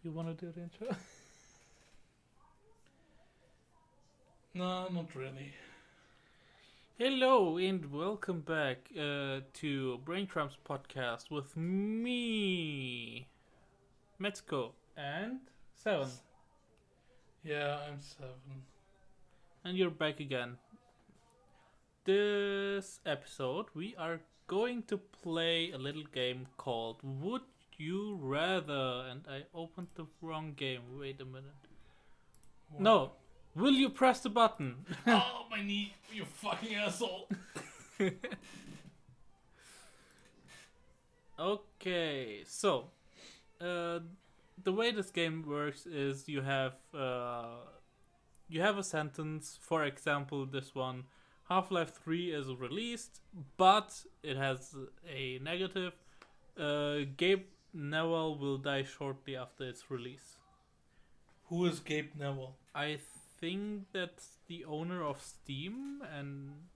You want to do the intro? No, not really. Hello and welcome back to Brain CRUMBS podcast with me, Metsuko, and Seven. Yeah, I'm 7. And you're back again. This episode, we are going to play a little game called Would You Rather? And I opened the wrong game. Wait a minute. What? No. Will you press the button? Oh, my knee, you fucking asshole. Okay, so the way this game works is you have a sentence. For example, this one, Half-Life 3 is released, but it has a negative. Gabe Newell will die shortly after its release. Who is Gabe Newell? I think that's the owner of Steam, and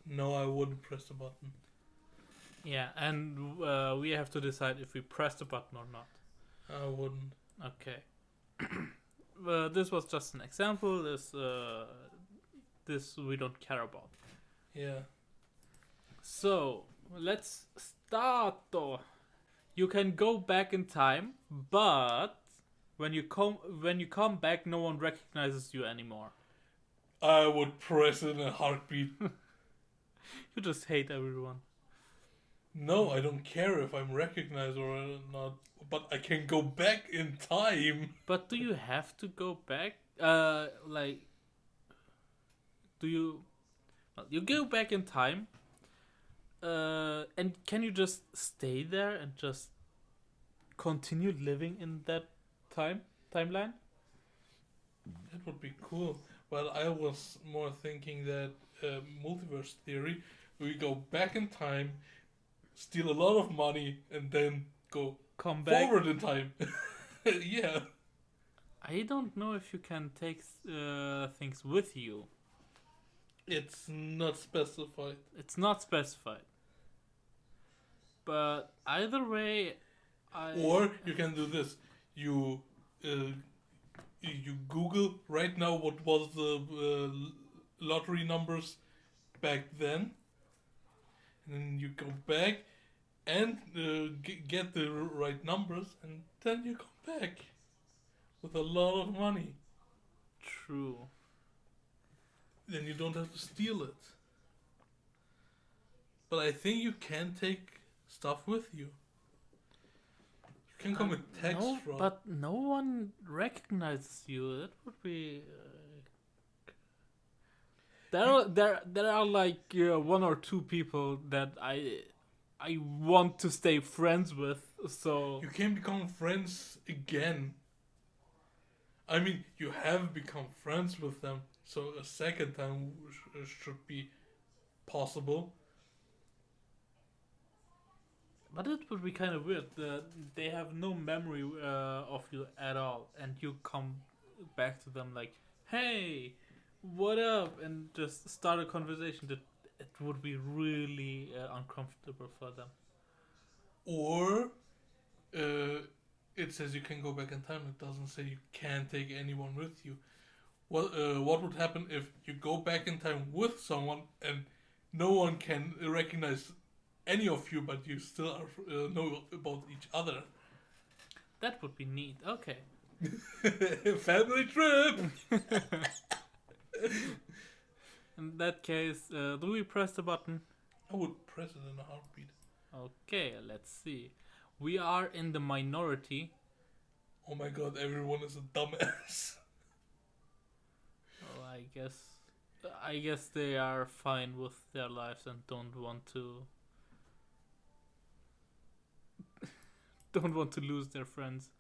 No, I wouldn't press the button. yeah, and we have to decide if we press the button or not. I wouldn't. Okay. This was just an example. This we don't care about. Yeah. So let's start though. You can go back in time, but when you come back, no one recognizes you anymore. I would press it in a heartbeat. You just hate everyone. No, I don't care if I'm recognized or not, but I can go back in time. But do you have to go back? Do you? Well, you go back in time. And can you just stay there and just continue living in that timeline? That would be cool. But I was more thinking that multiverse theory, we go back in time, steal a lot of money, and then go Come back. forward in time. Yeah. I don't know if you can take things with you. It's not specified. It's not specified. But either way, Or you can do this. You Google right now what was the lottery numbers back then. And then you go back and get the right numbers, and then you come back with a lot of money. True. Then you don't have to steal it. But I think you can take stuff with you. You can commit tax fraud. But no one recognizes you. That would be. There are like one or two people that I want to stay friends with. So You can become friends again. I mean, you have become friends with them, so a second time should be possible. But it would be kind of weird. They have no memory of you at all, and you come back to them like, "Hey, what up?" and just start a conversation. That it would be really uncomfortable for them. Or it says you can go back in time. It doesn't say you can't take anyone with you. What would happen if you go back in time with someone and no one can recognize any of you, but you still are, know about each other? That would be neat. Okay. Family trip! In that case, do we press the button? I would press it in a heartbeat. Okay, let's see. We are in the minority. Oh my god, everyone is a dumbass. Well, I guess they are fine with their lives and don't want to lose their friends.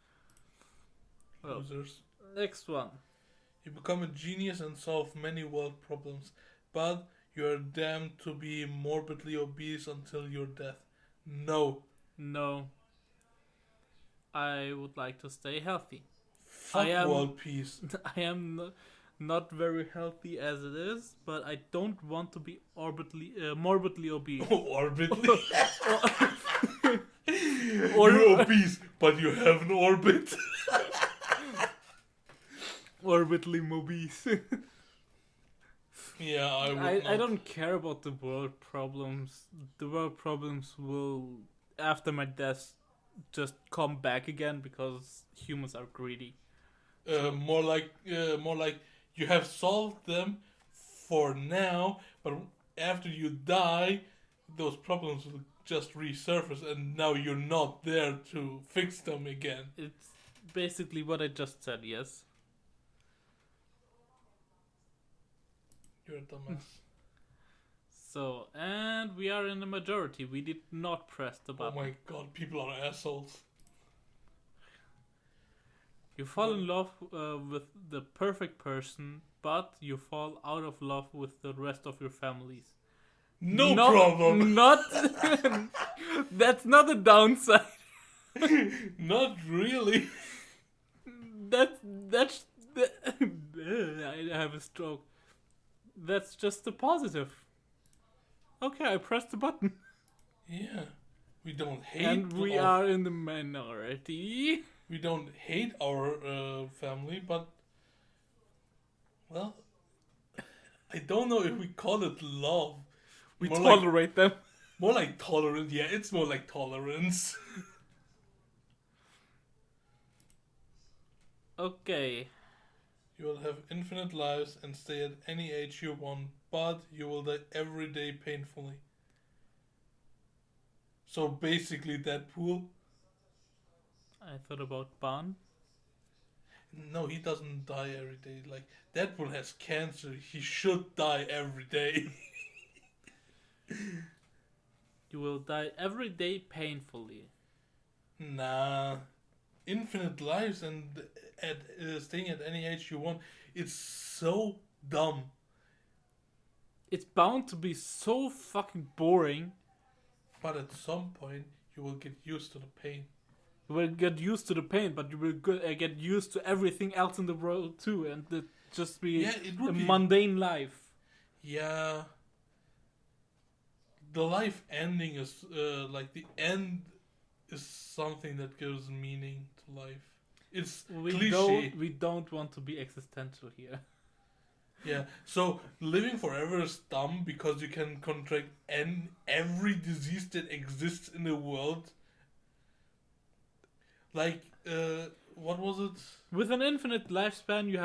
Well, Losers. next one. You become a genius and solve many world problems, but you are damned to be morbidly obese until your death. No. No. I would like to stay healthy. Fuck world peace. I am not very healthy as it is, but I don't want to be morbidly obese. Orbitly? Or You're obese. but you have an orbit. Orbitally obese. Yeah, I would I not. don't care about the world problems. The world problems will, after my death, just come back again because humans are greedy. More like you have solved them for now, but after you die, those problems will just resurface, and now you're not there to fix them again. It's basically what I just said, yes. You're a dumbass. So, and we are in the majority. We did not press the Oh button. my god, people are assholes. You fall in love with the perfect person, but you fall out of love with the rest of your families. No problem. Not. That's not a downside. Not really. That's. I have a stroke. That's just a positive. Okay, I pressed the button. Yeah. We don't hate And we are in the minority. We don't hate our family, but well, I don't know if we call it love. We More tolerate them. More like tolerance. Yeah, it's more like tolerance. Okay. You will have infinite lives and stay at any age you want, but you will die every day painfully. So basically, Deadpool. I thought about Ban. No, he doesn't die every day. Like, Deadpool has cancer. He should die every day. You will die every day painfully. Nah. Infinite lives and staying at any age you want. It's so dumb. It's bound to be so fucking boring. But at some point, you will get used to the pain. You will get used to the pain, but you will get used to everything else in the world too, and it just be a mundane life. Yeah. The life ending is like the end is something that gives meaning to life. It's cliche. We don't want to be existential here. Yeah, so living forever is dumb because you can contract every disease that exists in the world. Like, what was it? With an infinite lifespan, you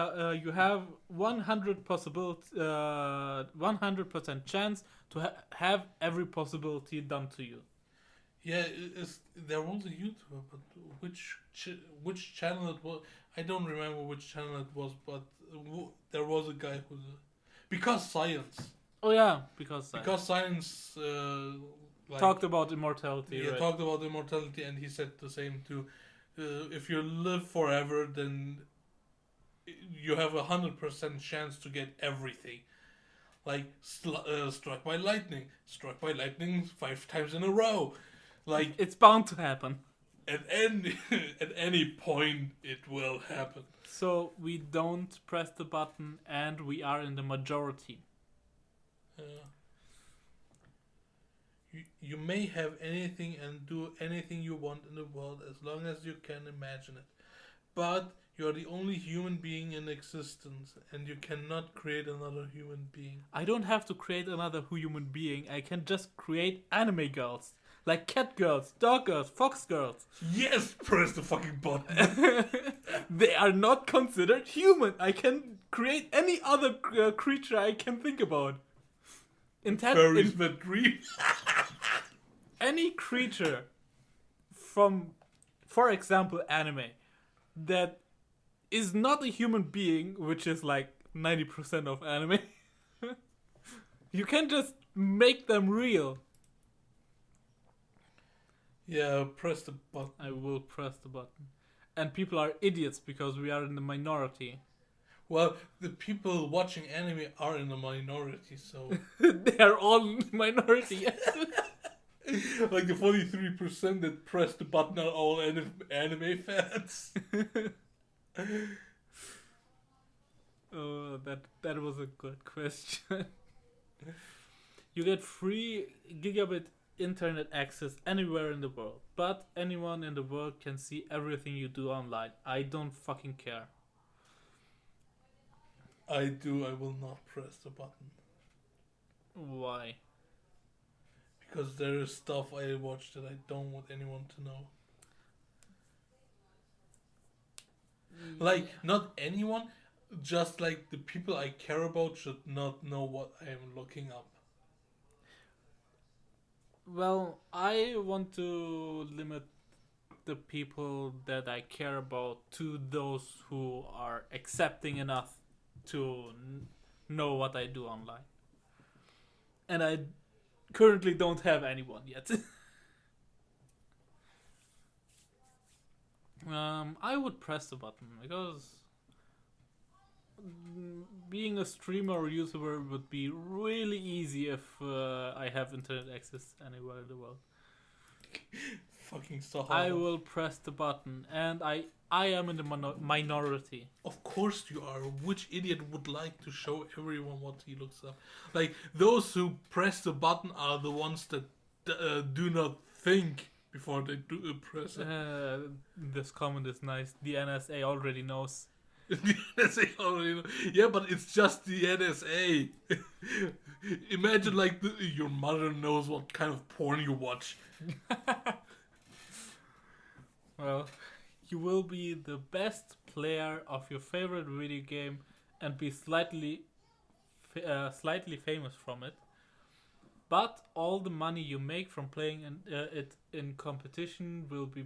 have 100% chance to have every possibility done to you. Yeah, there was a YouTuber, but which channel it was? I don't remember which channel it was, but there was a guy who, because science. Oh yeah, because science talked about immortality. Yeah, right? Talked about immortality, and he said the same too. If you live forever, then you have 100% chance to get everything. Like struck by lightning 5 times in a row. Like, it's bound to happen. At any point, it will happen. So we don't press the button, and we are in the majority. You may have anything and do anything you want in the world as long as you can imagine it. But you're the only human being in existence, and you cannot create another human being. I don't have to create another human being. I can just create anime girls. Like cat girls, dog girls, fox girls. Yes, press the fucking button. They are not considered human. I can create any other creature I can think about. Furries with dream. Any creature from, for example, anime, that is not a human being, which is like 90% of anime. You can just make them real. Yeah, press the button. I will press the button. And people are idiots because we are in the minority. Well, the people watching anime are in the minority, so... They are all minority, yes. Like the 43% that pressed the button are all anime fans. Oh, that was a good question. You get free gigabit internet access anywhere in the world. but anyone in the world can see everything you do online. I don't fucking care. I will not press the button. Why? Because there is stuff I watch that I don't want anyone to know. Like, not anyone, just like the people I care about should not know what I am looking up. Well, I want to limit the people that I care about to those who are accepting enough to know what I do online. And I currently don't have anyone yet. I would press the button because being a streamer or YouTuber would be really easy if I have internet access anywhere in the world. Fucking so hard. I will press the button, and I am in the minority. Of course you are. Which idiot would like to show everyone what he looks up? Like, those who press the button are the ones that do not think before they do press it. This comment is nice. The NSA already knows. The NSA already know. Yeah, but it's just the NSA. Imagine like your mother knows what kind of porn you watch. Well, you will be the best player of your favorite video game and be slightly famous from it. But all the money you make from playing it in competition will be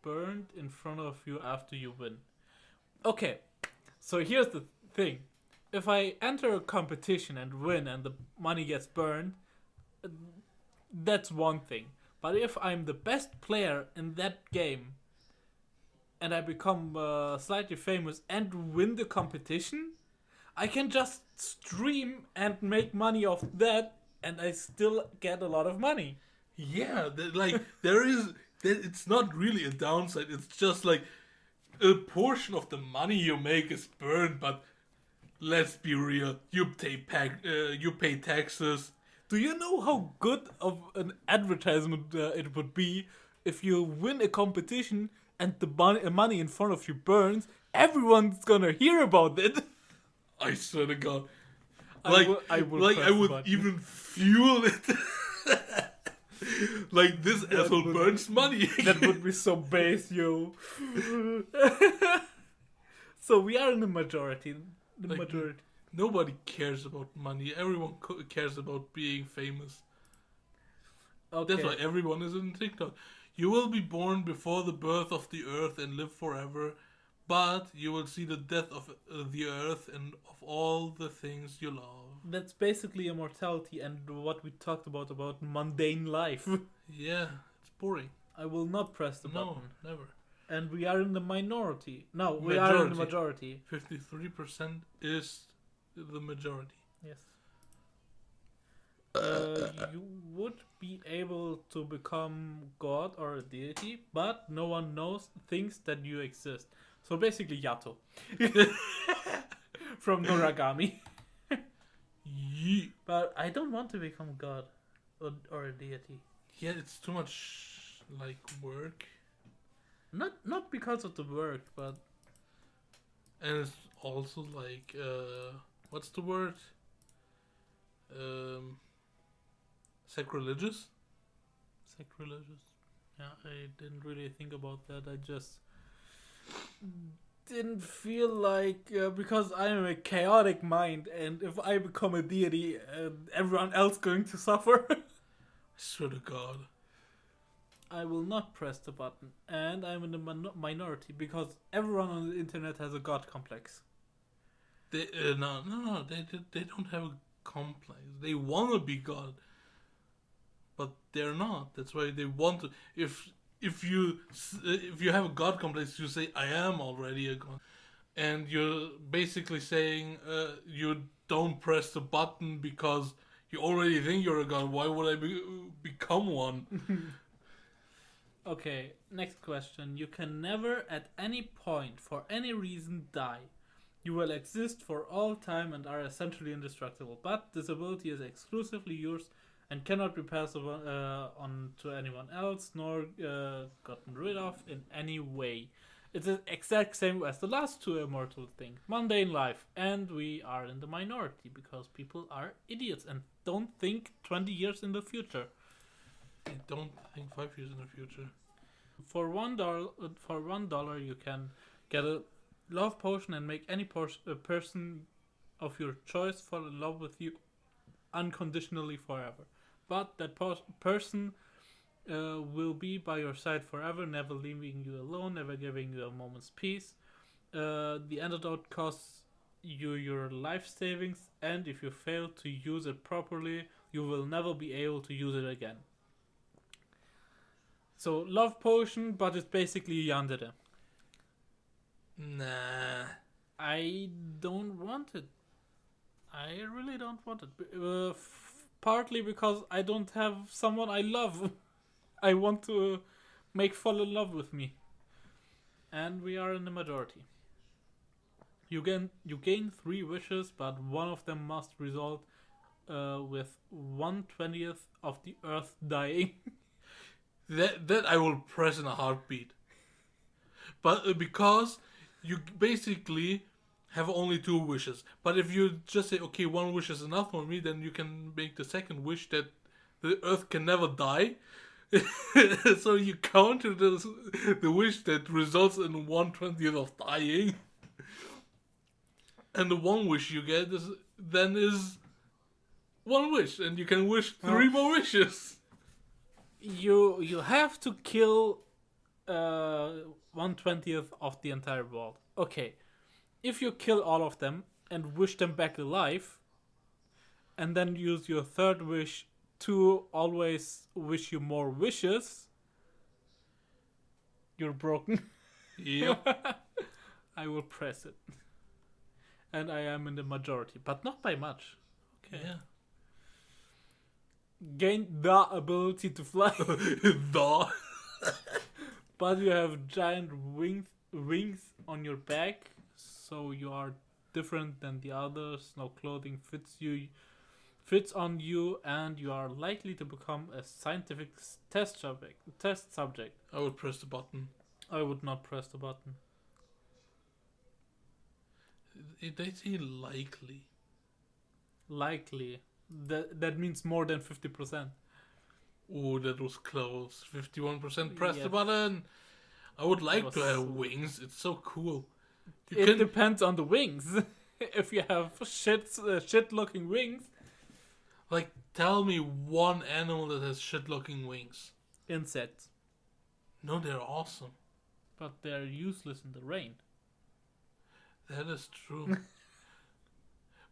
burned in front of you after you win. Okay, so here's the thing. If I enter a competition and win and the money gets burned, that's one thing. But if I'm the best player in that game and I become slightly famous and win the competition, I can just stream and make money off that, and I still get a lot of money. Yeah, it's not really a downside. It's just like a portion of the money you make is burned, but let's be real. You pay taxes. Do you know how good of an advertisement it would be if you win a competition and the money in front of you burns? Everyone's gonna hear about it. I swear to God. I would even fuel it. Like, this asshole burns money. That would be so base, yo. So we are in the majority. Majority. Nobody cares about money. Everyone cares about being famous. Okay. That's why everyone is in TikTok. You will be born before the birth of the earth and live forever, but you will see the death of the earth and of all the things you love. That's basically immortality and what we talked about mundane life. Yeah, it's boring. I will not press the button. No, never. And we are in the minority. No, we are in the majority. 53% is the majority. Yes. You would be able to become God or a deity, but no one thinks that you exist. So basically Yato. From Noragami. Yeah. But I don't want to become God or a deity. Yeah, it's too much like work. Not because of the work, but and it's also like what's the word? Sacrilegious? Sacrilegious. Yeah, I didn't really think about that. I just didn't feel like because I'm a chaotic mind, and if I become a deity, everyone else going to suffer. I swear to God. I will not press the button, and I'm in the minority because everyone on the internet has a god complex. They no, they don't have a complex. They want to be God, but they're not. That's why they want to. If you have a god complex, you say I am already a god, and you're basically saying you don't press the button because you already think you're a god. Why would I become one? Okay, next question. You can never at any point for any reason die. You will exist for all time and are essentially indestructible, but this ability is exclusively yours and cannot be passed on to anyone else nor gotten rid of in any way. It's the exact same as the last two immortal thing, mundane life, and we are in the minority because people are idiots and don't think 20 years in the future. I don't think 5 years in the future. For $1, you can get a love potion and make any person of your choice fall in love with you unconditionally forever. But that person will be by your side forever, never leaving you alone, never giving you a moment's peace. The antidote costs you your life savings, and if you fail to use it properly, you will never be able to use it again. So, love potion, but it's basically yandere. Nah. I don't want it. I really don't want it. Partly because I don't have someone I love. I want to make fall in love with me. And we are in the majority. You gain 3 wishes, but one of them must result with 1/20th of the earth dying. That I will press in a heartbeat. But because you basically have only 2 wishes. But if you just say, okay, 1 wish is enough for me, then you can make the second wish that the earth can never die. So you counter the wish that results in 1/20th of dying. And the 1 wish you get is 1 wish. And you can wish 3 more wishes. You have to kill 1/20th of the entire world. Okay, if you kill all of them and wish them back alive, and then use your 3rd wish to always wish you more wishes, you're broken. Yep. I will press it. And I am in the majority, but not by much. Okay. Yeah. Gain the ability to fly. The. But you have giant wings on your back, so you are different than the others. No clothing fits on you, and you are likely to become a scientific test subject. I would press the button. I would not press the button. They say likely. Likely. That means more than 50%. Oh, that was close. 51% press Yes. the button. I would like to have so- wings. It's so cool. It depends on the wings. If you have shit-looking wings, Like, tell me one animal that has shit-looking wings. insects. No, they're awesome. But they're useless in the rain. That is true.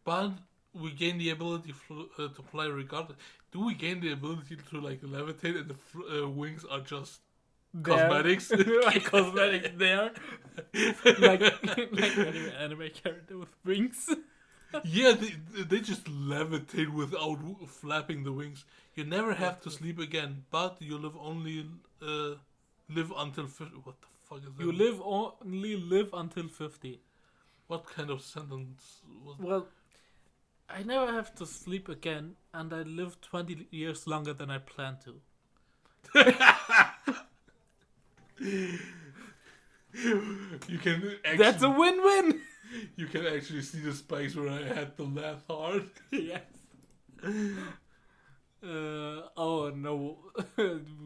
But we gain the ability to fly regardless. Do we gain the ability to like levitate, and the wings are just cosmetics? Like cosmetics there. like anime character with wings. Yeah, they just levitate without flapping the wings. You never have to sleep again, but you live until 50. What the fuck is that? You only live until 50. What kind of sentence was that? Well, I never have to sleep again, and I live 20 years longer than I plan to. You can actually, That's a win-win! You can actually see the spikes where I had to laugh hard. Yes. Oh no,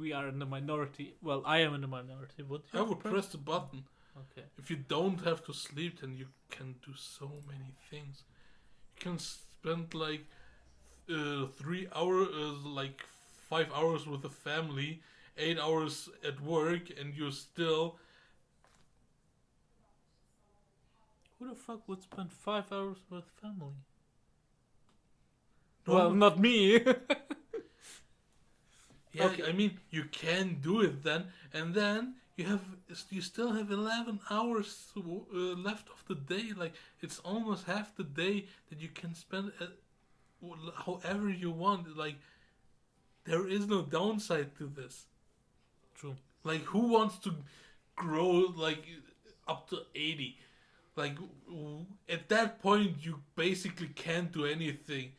we are in the minority. Well, I am in the minority. Would you? I would press the button. Okay. If you don't have to sleep, then you can do so many things. You can spend like 3 hours, like 5 hours with the family, 8 hours at work, and you're still. Who the fuck would spend 5 hours with family? No, Well, not me. Yeah, Okay. I mean, you can do it then, and then you still have 11 hours left of the day. Like, it's almost half the day that you can spend however you want. Like, there is no downside to this. True. Like, who wants to grow like up to 80? Like, at that point, you basically can't do anything.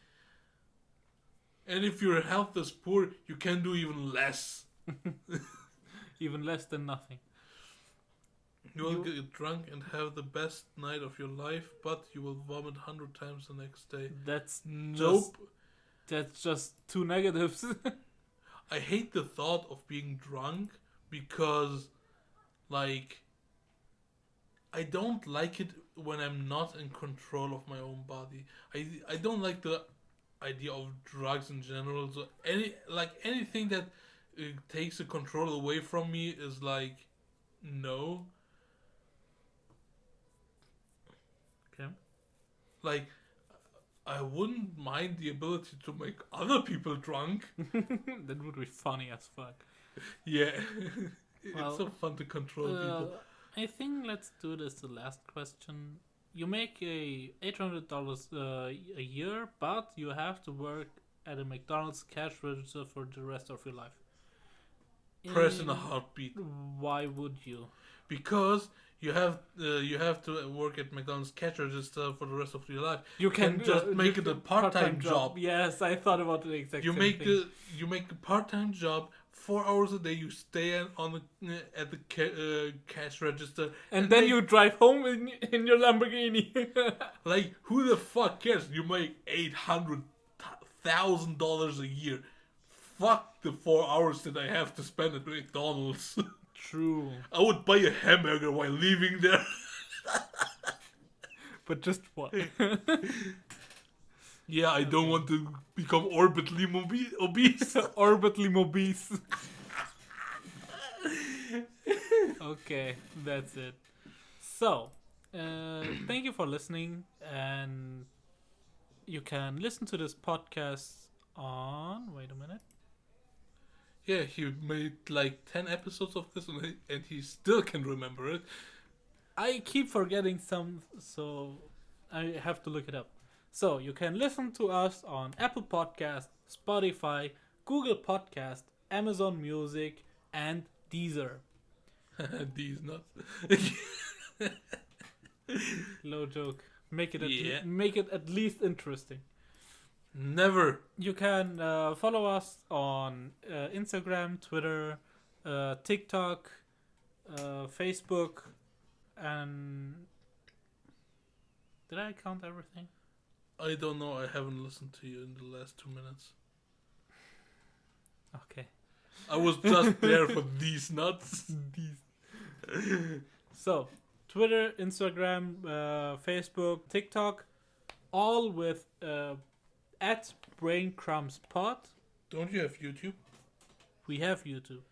And if your health is poor, you can do even less. Even less than nothing. You will get drunk and have the best night of your life, but you will vomit 100 times the next day. That's Nope. That's just two negatives. I hate the thought of being drunk because, like, I don't like it when I'm not in control of my own body. I don't like the idea of drugs in general. So anything that takes the control away from me is like, no. Okay. Like, I wouldn't mind the ability to make other people drunk. That would be funny as fuck. Yeah. Well, It's so fun to control people. I think let's do this the last question. You make $800 a year, but you have to work at a McDonald's cash register for the rest of your life. Press in a heartbeat. Why would you? Because you have to work at McDonald's cash register for the rest of your life. You can just make it a part-time job. Yes, I thought about the exact You same make thing. you make a part-time job. 4 hours a day, you stay on the at the cash register, and then you drive home in your Lamborghini. like, who the fuck cares? You make $800,000 a year. Fuck the 4 hours that I have to spend at McDonald's. True. I would buy a hamburger while leaving there. But just what? Yeah, I don't want to become orbitally obese. Orbitally obese. Okay, that's it. So, thank you for listening, and you can listen to this podcast on. Wait a minute. Yeah, he made like 10 episodes of this, and he still can remember it. I keep forgetting some, so I have to look it up. So you can listen to us on Apple Podcast, Spotify, Google Podcast, Amazon Music, and Deezer. These nuts. Low joke. Make it Yeah. make it at least interesting. Never. You can follow us on Instagram, Twitter, TikTok, Facebook, and did I count everything? I don't know. I haven't listened to you in the last 2 minutes. Okay. I was just there for these nuts. So, Twitter, Instagram, Facebook, TikTok, all with at BrainCrumbsPod. Don't you have YouTube? We have YouTube.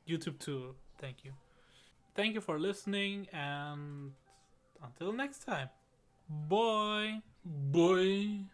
YouTube too. Thank you. Thank you for listening, and until next time. Bye. Boy.